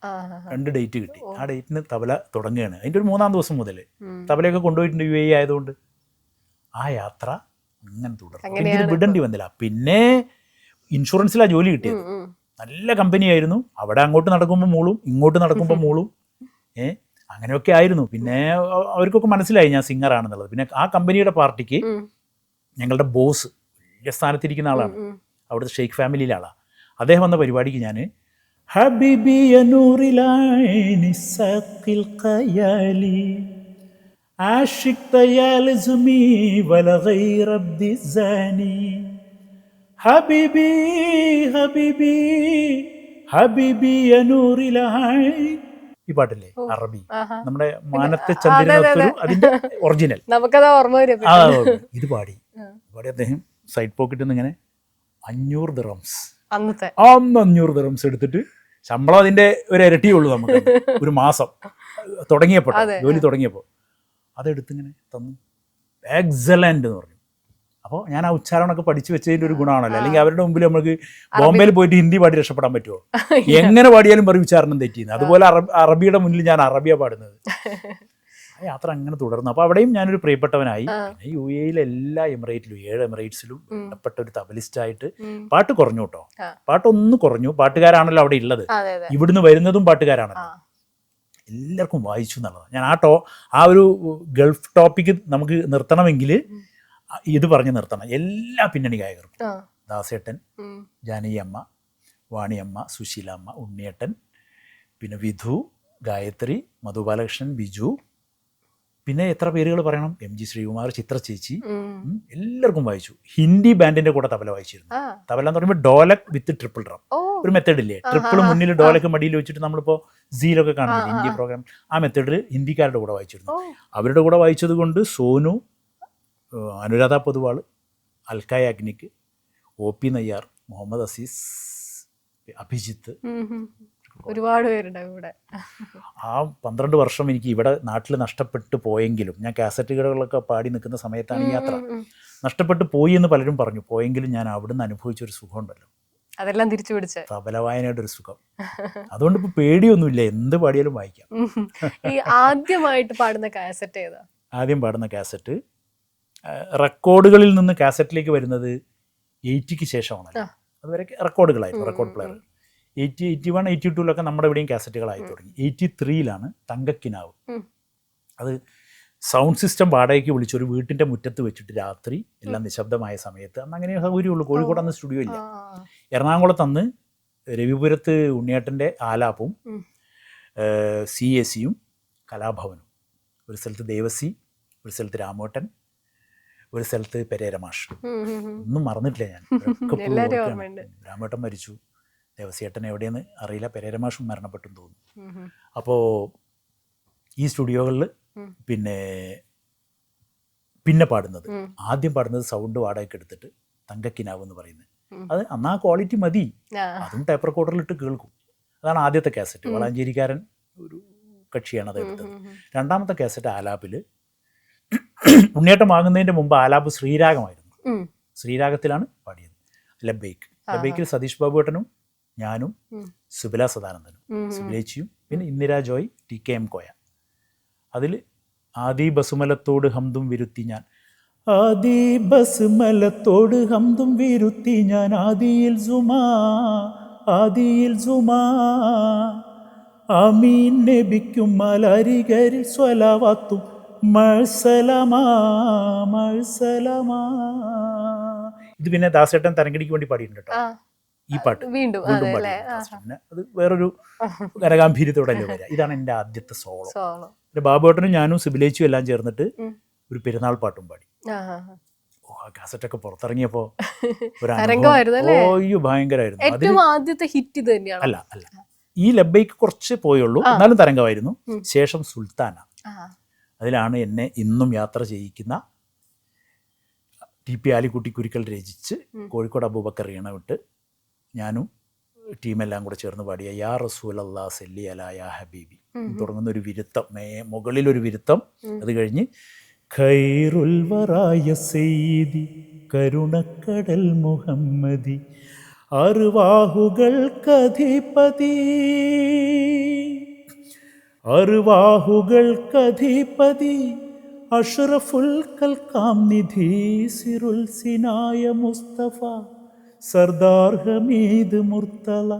2 ഡേറ്റ് കിട്ടി. ആ ഡേറ്റിന് തബല തുടങ്ങുകയാണ്. അതിൻ്റെ ഒരു 3-ാം ദിവസം മുതൽ തബലയൊക്കെ കൊണ്ടുപോയിട്ടുണ്ട് UAE ആയതുകൊണ്ട്. ആ യാത്ര അങ്ങനെ തുടർന്നു. എനിക്ക് വിടേണ്ടി വന്നില്ല. പിന്നെ ഇൻഷുറൻസിലാണ് ജോലി കിട്ടിയത്. നല്ല കമ്പനിയായിരുന്നു. അവിടെ അങ്ങോട്ട് നടക്കുമ്പോൾ മൂളും, ഇങ്ങോട്ട് നടക്കുമ്പോൾ മൂളും. അങ്ങനെയൊക്കെ ആയിരുന്നു. പിന്നെ അവർക്കൊക്കെ മനസ്സിലായി ഞാൻ സിംഗറാണെന്നുള്ളത്. പിന്നെ ആ കമ്പനിയുടെ പാർട്ടിക്ക് ഞങ്ങളുടെ ബോസ് വലിയ സ്ഥാനത്തിരിക്കുന്ന ആളാണ്, അവിടുത്തെ ഷെയ്ഖ് ഫാമിലിയിലെ ആളാണ്. അദ്ദേഹം വന്ന പരിപാടിക്ക് ഞാൻ ഹബീബി നൂറിലാനി സഖിൽ ഖയാലി ആഷിഖ് തയാൽസുമി വല ഗൈറ അബ്ദി സാനി ഹബീബി ഹബീബി ഹബീബി നൂറിലാനി. ഈ പാട്ടില്ലേ അറബി, ആഹാ. നമ്മുടെ മാനത്തെ ചന്ദ്രനത്തൊരു അതിന്റെ ഒറിജിനൽ. നമുക്കത് ഓർമ്മ വരും. ആ ഇത് പാടി അദ്ദേഹം സൈഡ് പോക്കറ്റിൽ നിന്ന് ഇങ്ങനെ 500 ദിർഹംസ്, അന്നത്തെ 500 ദിർഹംസ് എടുത്തിട്ട്, ശമ്പളം അതിന്റെ ഒരു ഇരട്ടിയുള്ളൂ നമുക്ക് ഒരു മാസം തുടങ്ങിയപ്പോൾ, ജോലി തുടങ്ങിയപ്പോൾ അതെടുത്തിങ്ങനെ തന്നു. എക്സലന്റ് എന്ന് പറഞ്ഞു. അപ്പോൾ ഞാൻ ആ ഉച്ചാരണമൊക്കെ പഠിച്ചു വെച്ചതിൻ്റെ ഒരു ഗുണമാണല്ലോ. അല്ലെങ്കിൽ അവരുടെ മുമ്പിൽ നമുക്ക് ബോംബെയിൽ പോയിട്ട് ഹിന്ദി പാടി രക്ഷപ്പെടാൻ പറ്റുമോ? എങ്ങനെ പാടിയാലും പറയും ഉച്ചാരണം തെറ്റിയെന്ന്. അതുപോലെ അറബിയുടെ മുന്നിൽ ഞാൻ അറബിയ പാടുന്നത്. ആ യാത്ര അങ്ങനെ തുടർന്നു. അപ്പോൾ അവിടെയും ഞാനൊരു പ്രിയപ്പെട്ടവനായി. പിന്നെ UAE എല്ലാ എമിറേറ്റിലും 7 എമിറേറ്റ്സിലും ഇഷ്ടപ്പെട്ട ഒരു തബലിസ്റ്റായിട്ട്. പാട്ട് കുറഞ്ഞു കേട്ടോ, പാട്ടൊന്ന് കുറഞ്ഞു. പാട്ടുകാരാണല്ലോ അവിടെ ഉള്ളത്, ഇവിടുന്ന് വരുന്നതും പാട്ടുകാരാണല്ലോ. എല്ലാവർക്കും വായിച്ചു എന്നുള്ളതാണ്. ഞാൻ ആ ഒരു ഗൾഫ് ടോപ്പിക്ക് നമുക്ക് നിർത്തണമെങ്കിൽ ഇത് പറഞ്ഞ് നിർത്തണം. എല്ലാ പിന്നണി ഗായകർക്കും, ദാസേട്ടൻ, ജാനകിയമ്മ, വാണിയമ്മ, സുശീലാമ്മ, ഉണ്ണിയേട്ടൻ, പിന്നെ വിധു, ഗായത്രി, മധുബാലകൃഷ്ണൻ, ബിജു, പിന്നെ എത്ര പേരുകൾ പറയണം, MG ശ്രീകുമാർ, ചിത്ര ചേച്ചി, എല്ലാവർക്കും വായിച്ചു. ഹിന്ദി ബാൻഡിന്റെ കൂടെ തബല വായിച്ചിരുന്നു. തബല എന്ന് പറയുമ്പോൾ ഡോലക് വിത്ത് ട്രിപ്പിൾ ഡ്രം, ഒരു മെത്തേഡ് ഇല്ലേ, ട്രിപ്പിൾ മുന്നിൽ ഡോലക്ക് മടിയിൽ വെച്ചിട്ട് നമ്മളിപ്പോൾ സീലൊക്കെ കാണുന്നത് ഹിന്ദി പ്രോഗ്രാം, ആ മെത്തേഡിൽ ഹിന്ദിക്കാരുടെ കൂടെ വായിച്ചിരുന്നു. അവരുടെ കൂടെ വായിച്ചത് കൊണ്ട് സോനു, അനുരാധ പൊതുവാൾ, അൽക്ക യാഗ്നിക്, OP നയ്യാർ, മുഹമ്മദ് അസീസ്, അഭിജിത്ത്, ഒരുപാട് പേരുണ്ട് ഇവിടെ. ആ 12 വർഷം എനിക്ക് ഇവിടെ നാട്ടിൽ നഷ്ടപ്പെട്ടു പോയെങ്കിലും, ഞാൻ കാസറ്റുകളൊക്കെ പാടി നിൽക്കുന്ന സമയത്താണ് ഈ യാത്ര. നഷ്ടപ്പെട്ടു പോയി എന്ന് പലരും പറഞ്ഞു. പോയെങ്കിലും ഞാൻ അവിടുന്ന് അനുഭവിച്ചൊരു സുഖമുണ്ടല്ലോ, അതെല്ലാം തിരിച്ചു പിടിച്ച് തബല വായനയുടെ ഒരു സുഖം. അതുകൊണ്ട് ഇപ്പോൾ പേടിയൊന്നുമില്ല, എന്ത് പാടിയാലും വായിക്കാം. ഈ ആദ്യമായിട്ട് പാടുന്ന കാസറ്റ് ഏതാ? ആദ്യം പാടുന്ന കാസറ്റ് റെക്കോർഡുകളിൽ നിന്ന് കാസറ്റിലേക്ക് വരുന്നത് 80ക്ക് ശേഷമാണല്ലോ. അതുവരെ റെക്കോർഡുകളായിരുന്നു, റെക്കോർഡ് പ്ലെയർ. 80, 81, 82 നമ്മുടെ ഇവിടെയും കാസറ്റുകളായി തുടങ്ങി. 83 തങ്കക്കിനാവ്. അത് സൗണ്ട് സിസ്റ്റം വാടകയ്ക്ക് വിളിച്ച് ഒരു വീട്ടിൻ്റെ മുറ്റത്ത് വെച്ചിട്ട് രാത്രി എല്ലാം നിശബ്ദമായ സമയത്ത്, അന്ന് അങ്ങനെ സൗകര്യമുള്ളൂ. കോഴിക്കോട് അന്ന് സ്റ്റുഡിയോ ഇല്ല. എറണാകുളത്ത് അന്ന് രവിപുരത്ത് ഉണ്ണിയേട്ടൻ്റെ ആലാപും CAC-യും കലാഭവനും, ഒരു സ്ഥലത്ത് ദേവസി, ഒരു സ്ഥലത്ത് രാമോട്ടൻ, ഒരു സ്ഥലത്ത് പെരേര മാഷ്. ഒന്നും മറന്നിട്ടില്ല ഞാൻ. രാമേട്ടൻ മരിച്ചു, ദേവസിയേട്ടൻ എവിടെയെന്ന് അറിയില്ല, പെരേര മാഷും മരണപ്പെട്ടെന്ന് തോന്നുന്നു. അപ്പോൾ ഈ സ്റ്റുഡിയോകളിൽ പിന്നെ പാടുന്നത്, ആദ്യം പാടുന്നത് സൗണ്ട് വാടകയ്ക്ക് എടുത്തിട്ട് തങ്കക്കിനാവ് എന്ന് പറയുന്നത്. അത് അന്ന് ആ ക്വാളിറ്റി മതി, അതും ടേപ്പ് റെക്കോർഡറിലിട്ട് കേൾക്കും. അതാണ് ആദ്യത്തെ കാസറ്റ്. വളാഞ്ചേരിക്കാരൻ ഒരു കക്ഷിയാണ് അത് എടുത്തത്. രണ്ടാമത്തെ കാസറ്റ് ആലാപിൽ ഉണ്ണിയേട്ടം വാങ്ങുന്നതിൻ്റെ മുമ്പ് ആലാപ് ശ്രീരാഗമായിരുന്നു. ശ്രീരാഗത്തിലാണ് പാടിയത്. ലബേക്കിൽ സതീഷ് ബാബുവേട്ടനും ഞാനും സുബില സദാനന്ദനും, സുബിലേച്ചിയും, പിന്നെ ഇന്ദിരാ ജോയ്, TKM കോയ. അതിൽ ആദി ബസുമലത്തോട് ഹംദും വിരുത്തി ഞാൻ, ആദി ബസുമലത്തോട് ഹംദും വിരുത്തി ഞാൻ, ആദിയിൽ സുമാ ആമീൻ നബിക്കും മലരികരിൽ സ്വലവാത്തും മഴ്സലമാ. ഇത് പിന്നെ ദാസേട്ടൻ തരംഗടിക്ക് വേണ്ടി പാടിയിട്ടുണ്ട് കേട്ടോ ഈ പാട്ട്. വീണ്ടും പിന്നെ അത് വേറൊരു കരഗാംഭീര്യത്തോടല്ലേ വരിക. ഇതാണ് എൻ്റെ ആദ്യത്തെ സോളോ. പിന്നെ ബാബുവേട്ടനും ഞാനും സിബിലേച്ചും എല്ലാം ചേർന്നിട്ട് ഒരു പെരുന്നാൾ പാട്ടും പാടി. ആ കാസറ്റൊക്കെ പുറത്തിറങ്ങിയപ്പോൾ ഭയങ്കരമായിരുന്നു. ആദ്യത്തെ ഹിറ്റ് ഇത് തന്നെയാണ്. അല്ല, ഈ ലബൈക്ക് കുറച്ച് പോയുള്ളൂ, എന്നാലും തരംഗമായിരുന്നു. ശേഷം സുൽത്താന, അതിലാണ് എന്നെ ഇന്നും യാത്ര ചെയ്യിക്കുന്ന TP ആലിക്കുട്ടി കുരിക്കൽ രചിച്ച് കോഴിക്കോട് അബൂബക്കർ ഈണവിട്ട് ഞാനും ടീമെല്ലാം കൂടെ ചേർന്ന് പാടിയ യാ റസൂലല്ലാ സല്ലി അലാ യാ ഹബീബി തുടങ്ങുന്ന ഒരു വിരുത്തം, മുകളിലൊരു വിരുത്തം. അത് കഴിഞ്ഞ് ഖൈറുൽ വറായ സയ്യിദി കരുണക്കടൽ മുഹമ്മദി അറുവാഹുകൾക്കധിപതി അഷ്റഫുൽ കൽക്കാം നിധി സിറുൽ സിനായ മുസ്തഫ സർദാർ ഹമീദ് മുർത്തല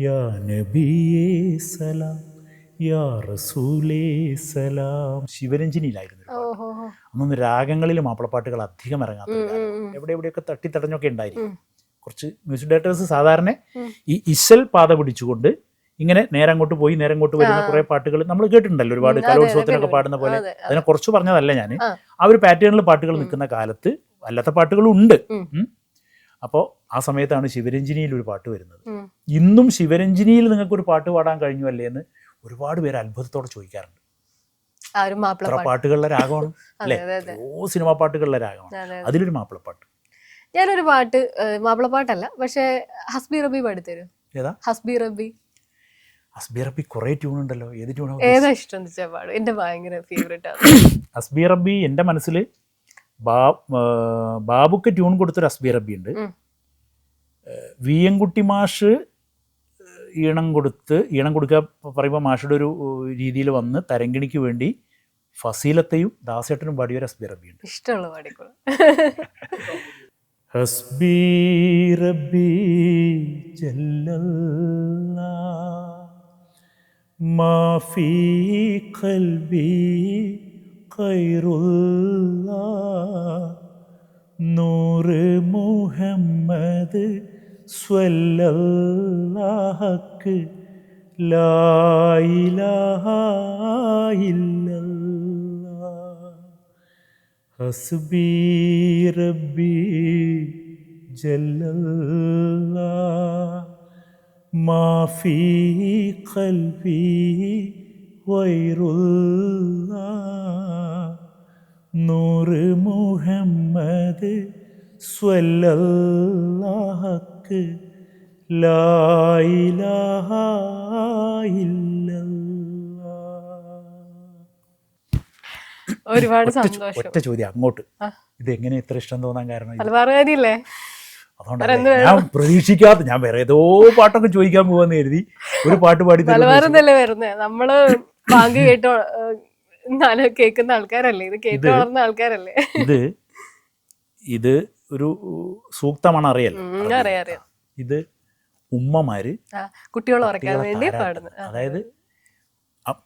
യാ നബിയേ സലാം യാ റസൂലേ സലാം. ശിവരഞ്ജിനിയിലായിരുന്നു. അന്നൊന്ന് രാഗങ്ങളിൽ മാപ്പിളപ്പാട്ടുകൾ അധികം ഇറങ്ങാത്ത, എവിടെയൊക്കെ തട്ടിത്തടഞ്ഞൊക്കെ ഉണ്ടായിരിക്കും. കുറച്ച് മ്യൂസിക് ഡയറക്ടേഴ്സ് സാധാരണ ഈ ഇശൽ പാത പിടിച്ചുകൊണ്ട് ഇങ്ങനെ നേരെ അങ്ങോട്ട് പോയി നേരെ അങ്ങോട്ട് വരുന്ന കുറെ പാട്ടുകൾ നമ്മൾ കേട്ടിട്ടുണ്ടല്ലോ, ഒരുപാട് കലോത്സവത്തിനൊക്കെ പാടുന്ന പോലെ. അതിനെ കുറച്ച് പറഞ്ഞതല്ല ഞാൻ. ആ ഒരു പാറ്റേണിൽ പാട്ടുകൾ നിൽക്കുന്ന കാലത്ത് അല്ലാത്ത പാട്ടുകളും ഉണ്ട്. അപ്പോൾ ആ സമയത്താണ് ശിവരഞ്ജിനിയിൽ ഒരു പാട്ട് വരുന്നത്. ഇന്നും ശിവരഞ്ജിനിയിൽ നിങ്ങൾക്കൊരു പാട്ട് പാടാൻ കഴിഞ്ഞു അല്ലേ എന്ന് ഒരുപാട് പേര് അത്ഭുതത്തോടെ ചോദിക്കാറുണ്ട്. എത്ര പാട്ടുകളുടെ രാഗമാണ് അല്ലേ, ഓരോ സിനിമാ പാട്ടുകളുടെ രാഗമാണ്, അതിലൊരു മാപ്പിളപ്പാട്ട്. ഞാനൊരു പാട്ട്, മാപ്പിളപ്പാട്ടല്ല പക്ഷേ ഹസ്ബി റബി പാടിത്തരും. ഏതാ? ഹസ്ബി റബി. ഹസ്ബി റബി കുറേ ട്യൂൺ ഉണ്ടല്ലോ, ഏത് ട്യൂണാണ്? ഏതാ ഇഷ്ടം പാടും, എൻ്റെ ഭയങ്കര ഫേവറേറ്റ് ആണ് ഹസ്ബി റബി. എൻ്റെ മനസ്സിൽ ബാബുക്ക് ട്യൂൺ കൊടുത്തൊരു ഹസ്ബി റബി ഉണ്ട്. വിയൻകുട്ടി മാഷ് ഈണം കൊടുക്കുക പറയുമ്പോൾ മാഷയുടെ ഒരു രീതിയിൽ വന്ന് തരങ്കിണിക്ക് വേണ്ടി ഫസീലത്തെയും ദാസേട്ടനും പാടിയ ഒരു ഹസ്ബി റബി ഉണ്ട്. ഇഷ്ടമുള്ള പാടിക്കോളൂ. ഹസ്ബി റബ്ബി ജല്ലല്ലാ മാ ഫീ ഖൽബി ഖൈറുല്ലാ നൂറ് മുഹമ്മദ് സ്വല്ലല്ലാഹു ലാ ഇലാഹ ഇല്ലല്ലാഹ് ഹസ്ബി റബ്ബി ജല്ലല്ലാഹ് മാ ഫീ ഖൽബി ഗൈറുല്ലാഹ് നൂറ് മുഹമ്മദ് സ്വല്ലല്ലാഹു ലാ ഇലാഹ ഇല്ലല്ലാഹ്. ഒരുപാട് സന്തോഷം. ഒറ്റ ചോദ്യം അങ്ങോട്ട്, ഇത് എങ്ങനെ ഇത്ര ഇഷ്ടം തോന്നാൻ കാരണം? മലബാറുകാരിയല്ലേ? അതുകൊണ്ടല്ലേ ഞാൻ പ്രതീക്ഷിക്കാത്ത, ഞാൻ വേറെ ഏതോ പാട്ടൊക്കെ ചോദിക്കാൻ പോവാന്ന് കരുതി ഒരു പാട്ട് പാടി. മലബാറെന്നല്ലേ വരുന്നേ, നമ്മള് ബാങ്ക് കേട്ടോ കേൾക്കുന്ന ആൾക്കാരല്ലേ, ഇത് കേട്ട് വളർന്ന ആൾക്കാരല്ലേ. ഇത് ഒരു സൂക്തമാണ്, അറിയാലോ. അറിയാം. ഇത് ഉമ്മമാര് കുട്ടികളെ ഉറക്കാൻ വേണ്ടി പാടുന്നത്. അതായത്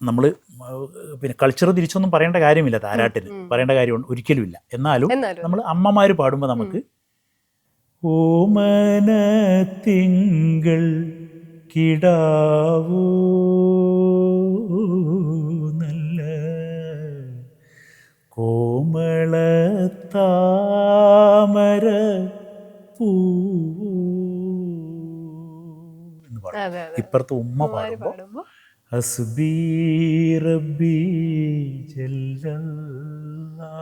നമ്മൾ പിന്നെ കൾച്ചർ തിരിച്ചൊന്നും പറയേണ്ട കാര്യമില്ല, താരാട്ടിന് പറയേണ്ട കാര്യം ഒരിക്കലും ഇല്ല. എന്നാലും നമ്മൾ അമ്മമാര് പാടുമ്പോൾ നമുക്ക് ഓമന തിങ്കൾ കിടാവൂ നല്ല കോമളത്താമര പൂവൂ എന്ന് പാടും. ഇപ്പുറത്ത് ഉമ്മ പാടുമ്പോൾ ഹസ്ബി റബ്ബി ജല്ലല്ലാഹ്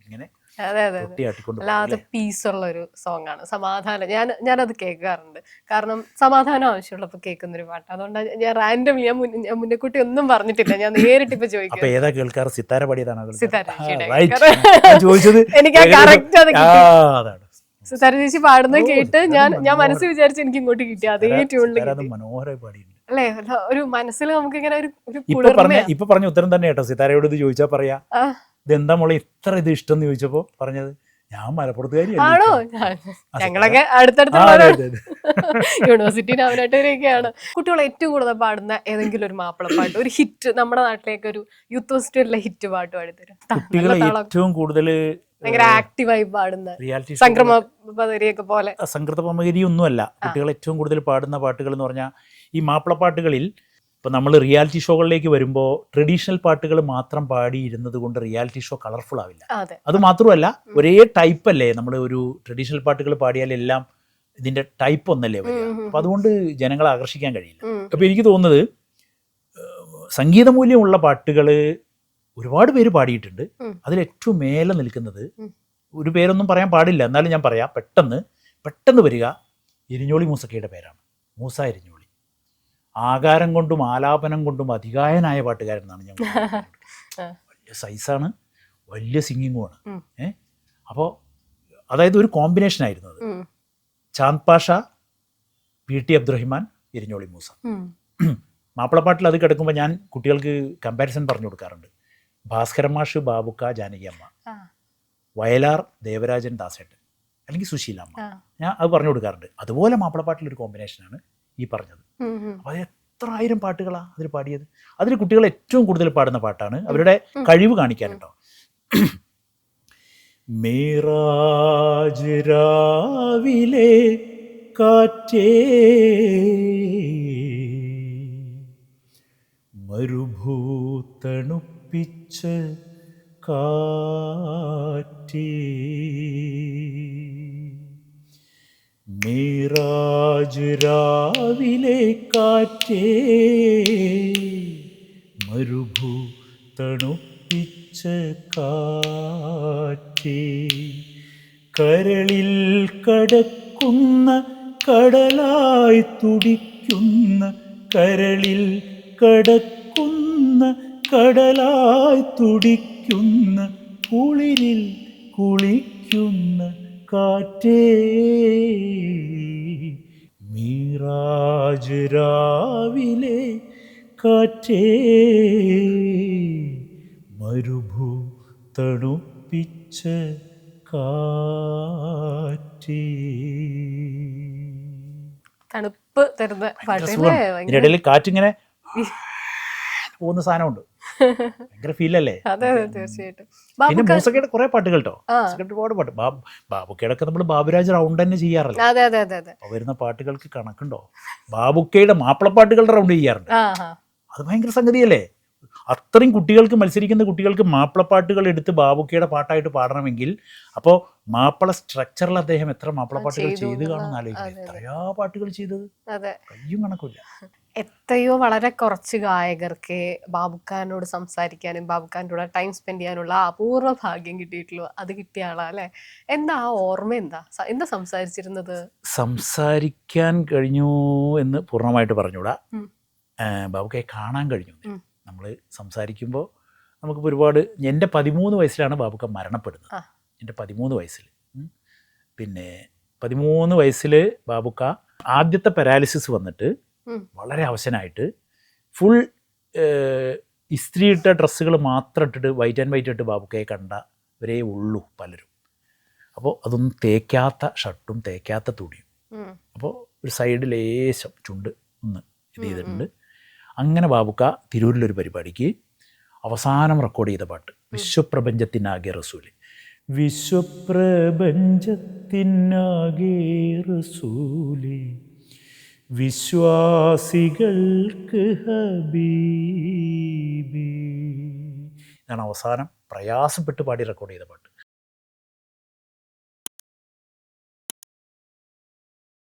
ഇങ്ങനെ അല്ലാതെ പീസുള്ള ഒരു സോങ് ആണ്. സമാധാനം, ഞാനത് കേൾക്കാറുണ്ട്. കാരണം സമാധാനം ആവശ്യമുള്ളപ്പോൾ കേൾക്കുന്നൊരു പാട്ട്. അതുകൊണ്ട് ഞാൻ റാൻഡം ഞാൻ മുന്നേക്കൂട്ടി ഒന്നും പറഞ്ഞിട്ടില്ല, ഞാൻ നേരിട്ട് ഇപ്പൊ ചോദിക്കും. സിത്താര പാടിയതാണോ? എനിക്ക് കറക്റ്റ് അത് കിട്ടി. സിത്താര ചേച്ചി പാടുന്നത് കേട്ട് ഞാൻ മനസ്സിൽ വിചാരിച്ച് എനിക്ക് ഇങ്ങോട്ട് കിട്ടി അതേ ട്യൂണിൽ അല്ലേ. ഒരു മനസ്സിൽ നമുക്ക് ഇങ്ങനെ ഒരു ഇപ്പൊ പറഞ്ഞ ഉത്തരം തന്നെ കേട്ടോ. സിത്താരയോട് ഇത് ചോദിച്ചാ പറയാ ഇതെന്താ മോളെ ഇത്ര ഇത് ഇഷ്ടം എന്ന് ചോദിച്ചപ്പോ പറഞ്ഞത് ഞാൻ മലപ്പുറത്തുകാരിയാണോ. ഞങ്ങളൊക്കെ അടുത്തടുത്തുള്ള യൂണിവേഴ്സിറ്റി രാമനാട്ടുകാരൊക്കെയാണ്. കുട്ടികൾ ഏറ്റവും കൂടുതൽ പാടുന്ന ഏതെങ്കിലും ഒരു മാപ്പിളപ്പാട്ട്, ഒരു ഹിറ്റ്, നമ്മുടെ നാട്ടിലേക്ക് ഒരു യൂത്ത് ഫെസ്റ്റിവലിലെ ഹിറ്റ് പാട്ട് പാടിത്തരും. കുട്ടികളെ ഏറ്റവും കൂടുതൽ ഭയങ്കര ആക്റ്റീവായി പാടുന്ന സംക്രമപരിയൊക്കെ പോലെ. സംക്രമപരി ഒന്നുമല്ല, കുട്ടികൾ ഏറ്റവും കൂടുതൽ പാടുന്ന പാട്ടുകൾ എന്ന് പറഞ്ഞാൽ ഈ മാപ്പിളപ്പാട്ടുകളിൽ ഇപ്പം നമ്മൾ റിയാലിറ്റി ഷോകളിലേക്ക് വരുമ്പോൾ ട്രഡീഷണൽ പാട്ടുകൾ മാത്രം പാടിയിരുന്നത് കൊണ്ട് റിയാലിറ്റി ഷോ കളർഫുൾ ആവില്ല. അത് മാത്രമല്ല ഒരേ ടൈപ്പ് അല്ലേ, നമ്മൾ ഒരു ട്രഡീഷണൽ പാട്ടുകൾ പാടിയാൽ എല്ലാം ഇതിൻ്റെ ടൈപ്പ് ഒന്നല്ലേ വരിക. അപ്പം അതുകൊണ്ട് ജനങ്ങളെ ആകർഷിക്കാൻ കഴിയില്ല. അപ്പോൾ എനിക്ക് തോന്നുന്നത് സംഗീതമൂല്യമുള്ള പാട്ടുകൾ ഒരുപാട് പേര് പാടിയിട്ടുണ്ട്. അതിലേറ്റവും മേലെ നിൽക്കുന്നത്, ഒരു പേരൊന്നും പറയാൻ പാടില്ല എന്നാലും ഞാൻ പറയാം, പെട്ടെന്ന് വരിക ഇരിഞ്ഞോളി മൂസക്കയുടെ പേരാണ്. മൂസ ഇരിഞ്ഞോളി ആകാരം കൊണ്ടും ആലാപനം കൊണ്ടും അധികായനായ പാട്ടുകാരൻ എന്നാണ് ഞാൻ. വലിയ സൈസാണ്, വലിയ സിംഗിങ്ങുമാണ്. അപ്പോൾ അതായത് ഒരു കോമ്പിനേഷൻ ആയിരുന്നു അത്. ചാന്ദ് പാഷ, പി.ടി. അബ്ദുറഹിമാൻ, ഇരിഞ്ഞോളി മൂസ. മാപ്പിളപ്പാട്ടിൽ അത് കിടക്കുമ്പോൾ ഞാൻ കുട്ടികൾക്ക് കമ്പാരിസൺ പറഞ്ഞു കൊടുക്കാറുണ്ട്. ഭാസ്കരൻ മാഷ്, ബാബുക്ക, ജാനകിയമ്മ, വയലാർ, ദേവരാജൻ, ദാസേട്ടൻ, അല്ലെങ്കിൽ സുശീലമ്മ, ഞാൻ അത് പറഞ്ഞു കൊടുക്കാറുണ്ട്. അതുപോലെ മാപ്പിളപ്പാട്ടിലൊരു കോമ്പിനേഷനാണ് ഈ പറഞ്ഞത്. അപ്പോൾ അത് എത്ര ആയിരം പാട്ടുകളാണ് അതിൽ പാടിയത്. അതിൽ കുട്ടികൾ ഏറ്റവും കൂടുതൽ പാടുന്ന പാട്ടാണ്, അവരുടെ കഴിവ് കാണിക്കാനുണ്ടോ. മേറാജ് രാവിലെ കാറ്റേ മരുഭൂതണുപ്പിച്ച കാറ്റേ മിറാജ് രാവിലെ കാറ്റേ മരുഭൂ തണുപ്പിച്ച കാറ്റേ കരളിൽ കടക്കുന്ന കടലായി തുടിക്കുന്ന കരളിൽ കടക്കുന്ന കടലായി തുടിക്കുന്ന കുളിരിൽ കുളിക്കുന്ന കാറ്റേ മിറാജ് രാവിലെ കാറ്റേ മരുഭൂ തണുപ്പിച്ച കാറ്റേ. തണുപ്പ് തരുന്ന പാട്ട് ഇതിന്റെ ഇടയിൽ കാറ്റിങ്ങനെ പോകുന്ന സാധനമുണ്ട്, ഭയങ്കര ഫീലല്ലേ. അതെ തീർച്ചയായിട്ടും. പിന്നെ മൂസക്കയുടെ കുറെ പാട്ടുകൾ കേട്ടോ, ഒരുപാട് പാട്ട്. ബാബുക്കയുടെ ഒക്കെ നമ്മൾ ബാബുരാജ് റൗണ്ട് തന്നെ ചെയ്യാറില്ല. അതെ അതെ അതെ അതെ. അപ്പൊ വരുന്ന പാട്ടുകൾക്ക് കണക്കുണ്ടോ? ബാബുക്കയുടെ മാപ്പിളപ്പാട്ടുകളുടെ റൗണ്ട് ചെയ്യാറുണ്ട്. അത് ഭയങ്കര സംഗതിയല്ലേ. അത്രയും കുട്ടികൾക്ക്, മത്സരിക്കുന്ന കുട്ടികൾക്ക് മാപ്പിളപ്പാട്ടുകൾ എടുത്ത് ബാബുക്കയുടെ പാട്ടായിട്ട് പാടണമെങ്കിൽ അപ്പോൾ മാപ്പിള സ്ട്രക്ചറിൽ അദ്ദേഹം എത്ര മാപ്പിളപ്പാട്ടുകൾ ചെയ്ത് കാണുമെന്ന് ആലോചിക്കുക. എത്രയാ പാട്ടുകൾ ചെയ്തത്, കയ്യും കണക്കില്ല. എത്രയോ വളരെ കുറച്ച് ഗായകർക്ക് ബാബുഖാനോട് സംസാരിക്കാനും ബാബുഖാൻ്റെ കൂടെ ടൈം സ്പെൻഡ് ചെയ്യാനുള്ള അപൂർവ ഭാഗ്യം കിട്ടിയിട്ടുള്ളൂ. അത് കിട്ടിയ ആളാ അല്ലേ? എന്താ ആ ഓർമ്മ? എന്താ സംസാരിച്ചിരുന്നത്? സംസാരിക്കാൻ കഴിഞ്ഞു എന്ന് പൂർണ്ണമായിട്ട് പറഞ്ഞുകൂടാ. ബാബുക്കയെ കാണാൻ കഴിഞ്ഞു. നമ്മൾ സംസാരിക്കുമ്പോൾ നമുക്കിപ്പോൾ ഒരുപാട്. എൻ്റെ 13 വയസ്സിലാണ് ബാബുക്ക മരണപ്പെടുന്നത്. എൻ്റെ 13 വയസ്സിൽ. പിന്നെ 13 വയസ്സിൽ ബാബുക്ക ആദ്യത്തെ പാരാലിസിസ് വന്നിട്ട് വളരെ അവശനായിട്ട് ഫുൾ ഇസ്ത്രീയിട്ട ഡ്രസ്സുകൾ മാത്രം ഇട്ടിട്ട് വൈറ്റ് ആൻഡ് വൈറ്റ് ഇട്ട് ബാബുക്കയെ കണ്ടവരേ ഉള്ളൂ പലരും. അപ്പോൾ അതൊന്നും തേക്കാത്ത ഷർട്ടും തേക്കാത്ത തുണിയും. അപ്പോൾ ഒരു സൈഡ് ലേശം ചുണ്ട് ഒന്ന് ഇത് ചെയ്തിട്ടുണ്ട്. അങ്ങനെ ബാബുക്ക തിരൂരിലൊരു പരിപാടിക്ക് അവസാനം റെക്കോർഡ് ചെയ്ത പാട്ട് വിശ്വപ്രപഞ്ചത്തിനാകെ റസൂല്. വിശ്വപ്രപഞ്ചത്തിനാകെ റസൂല് വിശ്വാസികൾക്ക് ഹബീബി. ഇതാണ് അവസാനം പ്രയാസപ്പെട്ട് പാടി റെക്കോർഡ് ചെയ്ത പാട്ട്.